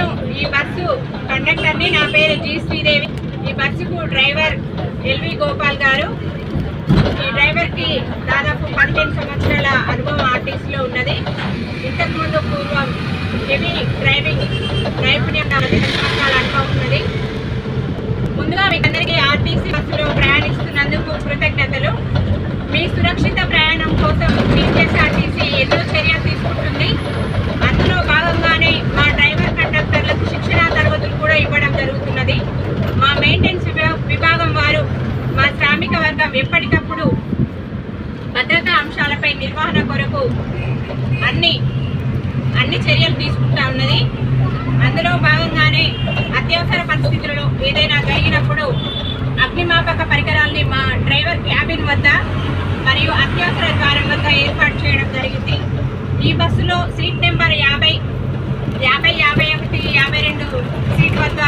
నేను ఈ బస్సు కండక్టర్ని. నా పేరు జి శ్రీదేవి. ఈ బస్సుకు డ్రైవర్ ఎల్వి గోపాల్ గారు. ఈ డ్రైవర్కి దాదాపు 15 సంవత్సరాల అనుభవం ఆర్టీసీలో ఉన్నది. ఇంతకుముందు పూర్వం హెవీ డ్రైవింగ్ నైపుణ్యం 10 సంవత్సరాల అనుభవం ఉన్నది. ముందుగా మీకందరికీ ఆర్టీసీ బస్సులో ప్రయాణిస్తున్నందుకు కృతజ్ఞతలు. మీ సురక్షిత ప్రయాణం కోసం టీఎస్ఆర్టీసీ ఎన్నో చర్యలు తీసుకుంటుంది. అందులో భాగంగానే మా డ్రైవర్ కండక్టర్లకు శిక్షణా తరగతులు కూడా ఇవ్వడం జరుగుతున్నది. మా మెయింటెనెన్స్ విభాగం వారు మా శ్రామిక వర్గం ఎప్పటికప్పుడు భద్రతా అంశాలపై నిర్వహణ కొరకు అన్ని చర్యలు తీసుకుంటా ఉన్నది. అందులో భాగంగానే అత్యవసర పరిస్థితులలో ఏదైనా జరిగినప్పుడు అగ్నిమాపక పరికరాల్ని మా డ్రైవర్ క్యాబిన్ వద్ద మరియు అత్యవసర ద్వారం వద్ద ఏర్పాటు చేయడం జరిగింది. ఈ బస్సులో సీట్ నెంబర్ 50, 51, 52 సీట్ వద్ద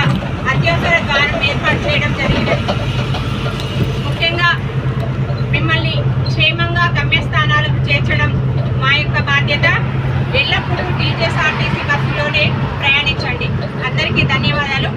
అత్యవసర ద్వారం ఏర్పాటు చేయడం జరిగినది. ముఖ్యంగా మిమ్మల్ని క్షేమంగా గమ్యస్థానాలకు చేర్చడం మా యొక్క బాధ్యత. ఎల్లప్పుడూ టీఎస్ఆర్టీసీ బస్సులోనే ప్రయాణించండి. అందరికీ ధన్యవాదాలు.